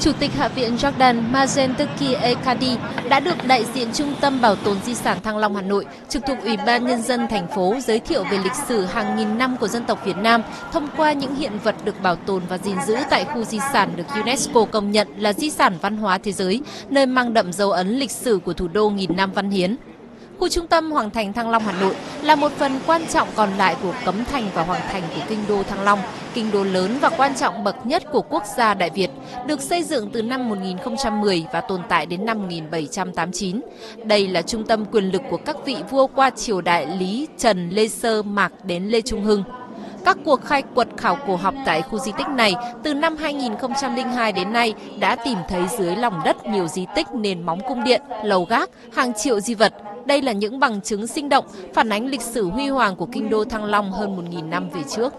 Chủ tịch Hạ viện Jordan Mazen Teki Ekadi đã được đại diện Trung tâm Bảo tồn Di sản Thăng Long Hà Nội, trực thuộc Ủy ban Nhân dân thành phố giới thiệu về lịch sử hàng nghìn năm của dân tộc Việt Nam thông qua những hiện vật được bảo tồn và gìn giữ tại khu di sản được UNESCO công nhận là di sản văn hóa thế giới, nơi mang đậm dấu ấn lịch sử của thủ đô nghìn năm văn hiến. Khu trung tâm Hoàng thành Thăng Long Hà Nội là một phần quan trọng còn lại của Cấm Thành và Hoàng thành của kinh đô Thăng Long, kinh đô lớn và quan trọng bậc nhất của quốc gia Đại Việt, được xây dựng từ năm 1010 và tồn tại đến năm 1789. Đây là trung tâm quyền lực của các vị vua qua triều đại Lý, Trần, Lê Sơ, Mạc đến Lê Trung Hưng. Các cuộc khai quật khảo cổ học tại khu di tích này từ năm 2002 đến nay đã tìm thấy dưới lòng đất nhiều di tích nền móng cung điện, lầu gác, hàng triệu di vật. Đây là những bằng chứng sinh động phản ánh lịch sử huy hoàng của kinh đô Thăng Long hơn 1.000 năm về trước.